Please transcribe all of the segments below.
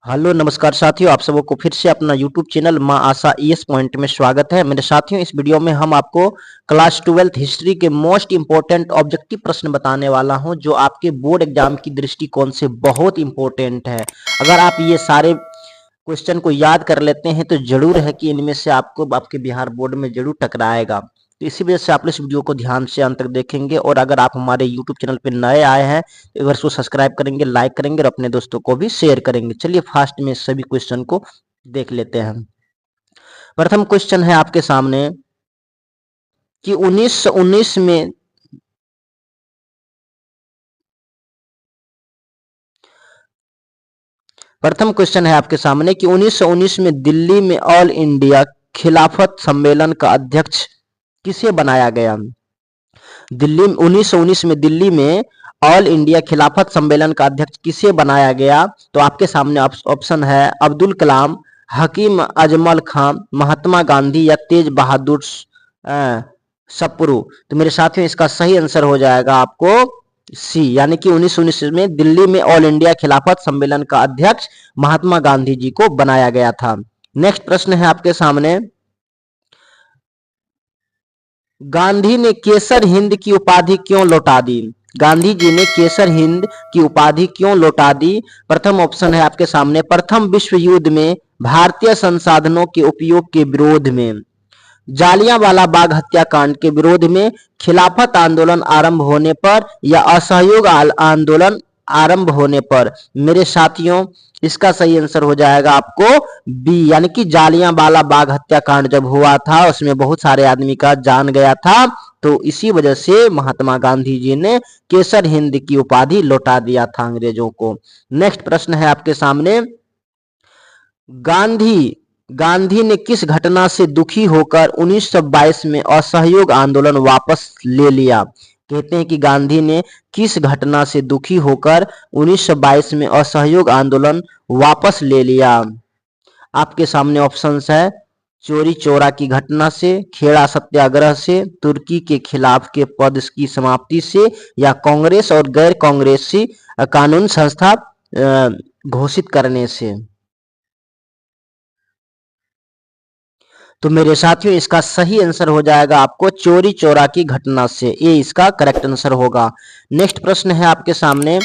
Hello नमस्कार साथियों, आप सबों को फिर से अपना यूट्यूब चैनल माँ आशा ईएस पॉइंट में स्वागत है। मेरे साथियों, इस वीडियो में हम आपको क्लास 12th हिस्ट्री के मोस्ट इंपॉर्टेंट ऑब्जेक्टिव प्रश्न बताने वाला हूं, जो आपके बोर्ड एग्जाम की दृष्टिकोण से बहुत इंपॉर्टेंट है। अगर आप ये सारे क्वेश्चन को याद कर लेते हैं तो जरूर है कि इनमें से आपको आपके बिहार बोर्ड में जरूर टकराएगा। तो इसी वजह से आप इस वीडियो को ध्यान से अंत तक देखेंगे, और अगर आप हमारे यूट्यूब चैनल पर नए आए हैं तो एक बार इसको सब्सक्राइब करेंगे, लाइक करेंगे और अपने दोस्तों को भी शेयर करेंगे। चलिए फास्ट में सभी क्वेश्चन को देख लेते हैं। प्रथम क्वेश्चन है आपके सामने कि 1919 में प्रथम क्वेश्चन है आपके सामने कि 1919 में दिल्ली में ऑल इंडिया खिलाफत सम्मेलन का अध्यक्ष किसे बनाया गया। दिल्ली 1919 में दिल्ली में ऑल इंडिया खिलाफत सम्मेलन का अध्यक्ष किसे बनाया गया। तो आपके सामने ऑप्शन है अब्दुल कलाम, हकीम अजमल खान, महात्मा गांधी या तेज बहादुर सप्रू। तो मेरे साथियों, इसका सही आंसर हो जाएगा आपको सी, यानी कि 1919 में दिल्ली में ऑल इंडिया खिलाफत सम्मेलन का अध्यक्ष महात्मा गांधी जी को बनाया गया था। नेक्स्ट प्रश्न है आपके सामने, गांधी ने केसर हिंद की उपाधि क्यों लौटा दी। गांधी जी ने केसर हिंद की उपाधि क्यों लौटा दी। प्रथम ऑप्शन है आपके सामने प्रथम विश्व युद्ध में भारतीय संसाधनों के उपयोग के विरोध में, जालियांवाला बाग हत्याकांड के विरोध में, खिलाफत आंदोलन आरंभ होने पर या असहयोग आंदोलन आरंभ होने पर। मेरे साथियों, इसका सही आंसर हो जाएगा आपको बी, यानी कि जालियांवाला बाग हत्याकांड जब हुआ था उसमें बहुत सारे आदमी का जान गया था, तो इसी वजह से महात्मा गांधी जी ने केसर हिंद की उपाधि लौटा दिया था अंग्रेजों को। नेक्स्ट प्रश्न है आपके सामने, गांधी ने किस घटना से दुखी होकर 1922 में असहयोग आंदोलन वापस ले लिया। कहते हैं कि गांधी ने किस घटना से दुखी होकर 1922 में असहयोग आंदोलन वापस ले लिया। आपके सामने ऑप्शंस है चोरी चौरा की घटना से, खेड़ा सत्याग्रह से, तुर्की के खिलाफ के पद की समाप्ति से, या कांग्रेस और गैर कांग्रेसी कानून संस्था घोषित करने से। तो मेरे साथियों, इसका सही आंसर हो जाएगा आपको चोरी चौरा की घटना से, ये इसका करेक्ट आंसर होगा। नेक्स्ट प्रश्न है आपके सामने,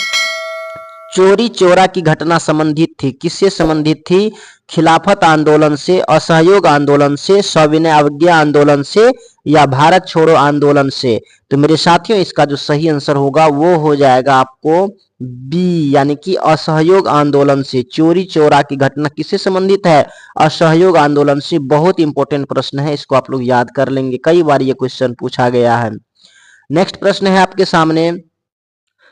चोरी चौरा की घटना संबंधित थी, किससे संबंधित थी। खिलाफत आंदोलन से, असहयोग आंदोलन से, सविनय अवज्ञा आंदोलन से, या भारत छोड़ो आंदोलन से। तो मेरे साथियों, इसका जो सही आंसर होगा वो हो जाएगा आपको बी, यानी कि असहयोग आंदोलन से। चोरी चौरा की घटना किससे संबंधित है, असहयोग आंदोलन से। बहुत इंपॉर्टेंट प्रश्न है, इसको आप लोग याद कर लेंगे, कई बार ये क्वेश्चन पूछा गया है। नेक्स्ट प्रश्न है आपके सामने,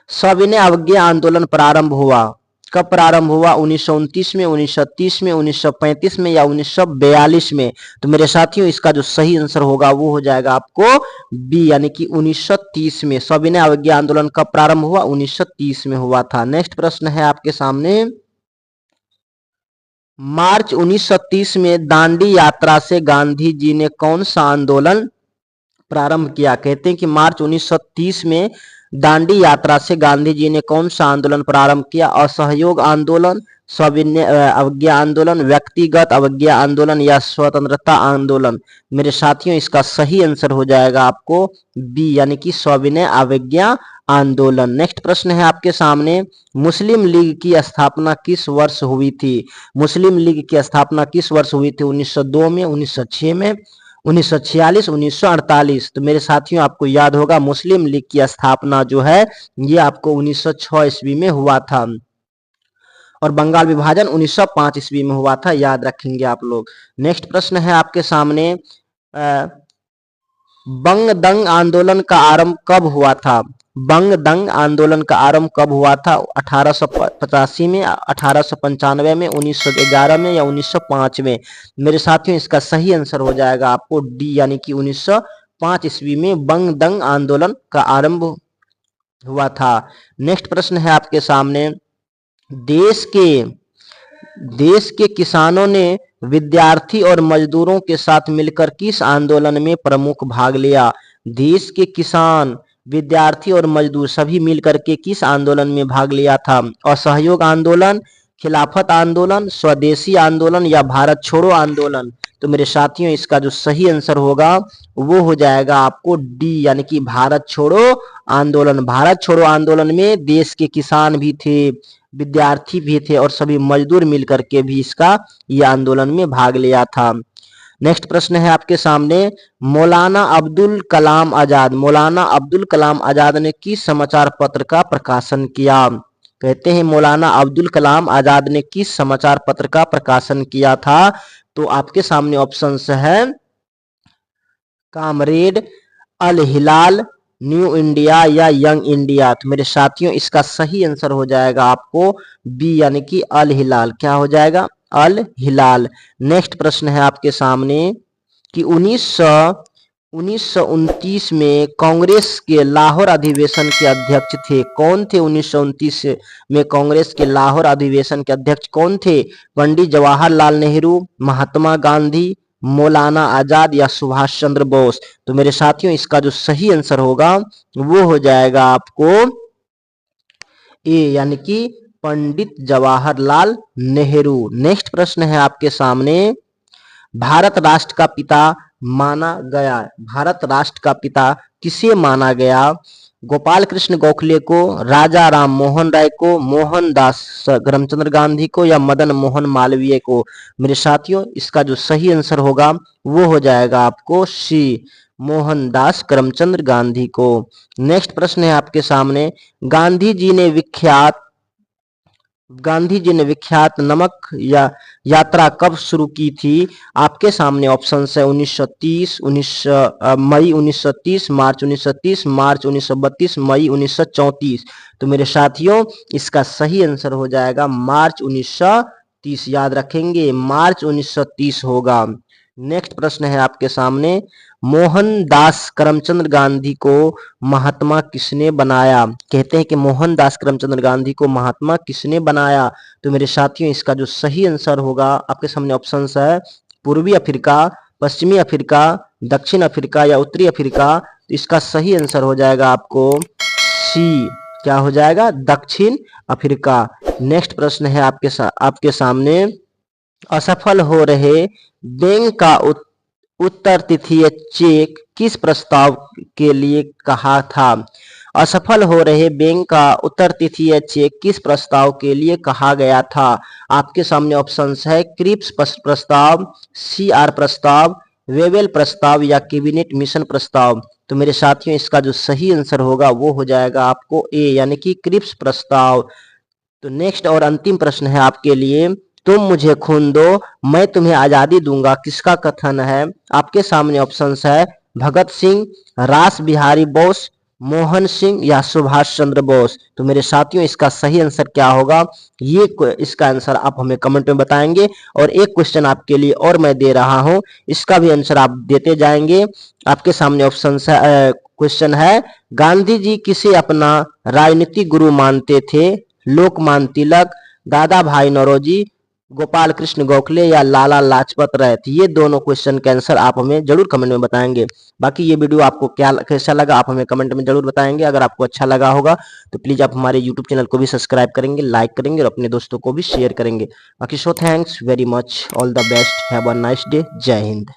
सविनय अवज्ञा आंदोलन प्रारंभ हुआ, कब प्रारंभ हुआ। 1929 में, 1930 में, 1935 में, या 1942 में। तो मेरे साथियों, इसका जो सही आंसर होगा वो हो जाएगा आपको बी, यानी कि 1930 में। सविनय अवज्ञा आंदोलन कब प्रारंभ हुआ, 1930 में हुआ था। नेक्स्ट प्रश्न है आपके सामने, मार्च 1930 में दांडी यात्रा से गांधी जी ने कौन सा आंदोलन प्रारंभ किया। कहते हैं कि मार्च 1930 में दांडी यात्रा से गांधी जी ने कौन सा आंदोलन प्रारंभ किया। असहयोग आंदोलन, सविनय अवज्ञा आंदोलन, व्यक्तिगत अवज्ञा आंदोलन, या स्वतंत्रता आंदोलन। मेरे साथियों, इसका सही आंसर हो जाएगा आपको बी, यानी कि सविनय अवज्ञा आंदोलन। नेक्स्ट प्रश्न है आपके सामने, मुस्लिम लीग की स्थापना किस वर्ष हुई थी। मुस्लिम लीग की स्थापना किस वर्ष हुई थी। 1902 में, 1906 में, 1946, 1948। तो मेरे साथियों, आपको याद होगा मुस्लिम लीग की स्थापना जो है ये आपको 1906 ईस्वी में हुआ था, और बंगाल विभाजन 1905 ईस्वी में हुआ था, याद रखेंगे आप लोग। नेक्स्ट प्रश्न है आपके सामने, बंग दंग आंदोलन का आरंभ कब हुआ था। बंग दंग आंदोलन का आरंभ कब हुआ था। 1885 में, 1895 में, 1911 में, या 1905 में। मेरे साथियों, इसका सही आंसर हो जाएगा आपको डी, यानी कि 1905 ईस्वी में बंग दंग आंदोलन का आरंभ हुआ था। नेक्स्ट प्रश्न है आपके सामने, देश के किसानों ने विद्यार्थी और मजदूरों के साथ मिलकर किस आंदोलन में प्रमुख भाग लिया। देश के किसान, विद्यार्थी और मजदूर सभी मिलकर के किस आंदोलन में भाग लिया था। असहयोग आंदोलन, खिलाफत आंदोलन, स्वदेशी आंदोलन या भारत छोड़ो आंदोलन? तो मेरे साथियों इसका जो सही आंसर होगा वो हो जाएगा आपको डी, यानी कि भारत छोड़ो आंदोलन। भारत छोड़ो आंदोलन में देश के किसान भी थे, विद्यार्थी भी थे और सभी मजदूर मिलकर के भी इसका ये आंदोलन में भाग लिया था। नेक्स्ट प्रश्न है आपके सामने, मौलाना अब्दुल कलाम आजाद, मौलाना अब्दुल कलाम आजाद ने किस समाचार पत्र का प्रकाशन किया? कहते हैं मौलाना अब्दुल कलाम आजाद ने किस समाचार पत्र का प्रकाशन किया था? तो आपके सामने ऑप्शंस है कामरेड, अल हिलाल, न्यू इंडिया या यंग इंडिया? तो मेरे साथियों इसका सही आंसर हो जाएगा आपको बी, यानी कि अल हिलाल। क्या हो जाएगा? अल हिलाल। नेक्स्ट प्रश्न है आपके सामने कि 1929 में कांग्रेस के लाहौर अधिवेशन के अध्यक्ष थे, कौन थे? 1929 में कांग्रेस के लाहौर अधिवेशन के अध्यक्ष कौन थे? पंडित जवाहरलाल नेहरू, महात्मा गांधी, मौलाना आजाद या सुभाष चंद्र बोस? तो मेरे साथियों इसका जो सही आंसर होगा वो हो जाएगा आपको ए, यानी कि पंडित जवाहरलाल नेहरू। नेक्स्ट प्रश्न है आपके सामने, भारत राष्ट्र का पिता माना गया, भारत राष्ट्र का पिता किसे माना गया? गोपाल कृष्ण गोखले को, राजा राम मोहन राय को, मोहनदास करमचंद गांधी को या मदन मोहन मालवीय को? मेरे साथियों इसका जो सही आंसर होगा वो हो जाएगा आपको सी, मोहनदास करमचंद गांधी को। नेक्स्ट प्रश्न है आपके सामने, गांधी जी ने विख्यात नमक या यात्रा कब शुरू की थी? आपके सामने ऑप्शन है 1930, मई 1930, मार्च 1930, मार्च 1932, मई 1934? तो मेरे साथियों इसका सही आंसर हो जाएगा मार्च 1930। याद रखेंगे मार्च 1930 होगा। नेक्स्ट प्रश्न है आपके सामने, मोहनदास करमचंद गांधी को महात्मा किसने बनाया? कहते हैं कि मोहनदास करमचंद गांधी को महात्मा किसने बनाया? तो मेरे साथियों इसका जो सही आंसर होगा आपके सामने ऑप्शंस है पूर्वी अफ्रीका, पश्चिमी अफ्रीका, दक्षिण अफ्रीका या उत्तरी अफ्रीका? तो इसका सही आंसर हो जाएगा आपको सी, क्या हो जाएगा? दक्षिण अफ्रीका। नेक्स्ट प्रश्न है आपके सामने, असफल हो रहे बैंक का उत्तर तिथीय चेक किस प्रस्ताव के लिए कहा था? असफल हो रहे बैंक का उत्तर तिथीय चेक किस प्रस्ताव के लिए कहा गया था? आपके सामने ऑप्शंस है क्रिप्स प्रस्ताव, सीआर प्रस्ताव, वेवेल प्रस्ताव या कैबिनेट मिशन प्रस्ताव? तो मेरे साथियों इसका जो सही आंसर होगा वो हो जाएगा आपको ए, यानी कि क्रिप्स प्रस्ताव। तो नेक्स्ट और अंतिम प्रश्न है आपके लिए, तुम मुझे खून दो मैं तुम्हें आजादी दूंगा किसका कथन है? आपके सामने ऑप्शंस है भगत सिंह, रास बिहारी बोस, मोहन सिंह या सुभाष चंद्र बोस? तो मेरे साथियों इसका सही आंसर क्या होगा ये इसका आंसर आप हमें कमेंट में बताएंगे। और एक क्वेश्चन आपके लिए और मैं दे रहा हूं, इसका भी आंसर आप देते जाएंगे। आपके सामने ऑप्शन है, क्वेश्चन है, गांधी जी किसे अपना राजनीतिक गुरु मानते थे? लोकमान्य तिलक, दादा भाई नौरोजी, गोपाल कृष्ण गोखले या लाला लाजपत राय? ये दोनों क्वेश्चन के आंसर आप हमें जरूर कमेंट में बताएंगे। बाकी ये वीडियो आपको कैसा लगा आप हमें कमेंट में जरूर बताएंगे। अगर आपको अच्छा लगा होगा तो प्लीज आप हमारे यूट्यूब चैनल को भी सब्सक्राइब करेंगे, लाइक करेंगे और अपने दोस्तों को भी शेयर करेंगे। बाकी so thanks very much, all the best, have a nice day, जय हिंद।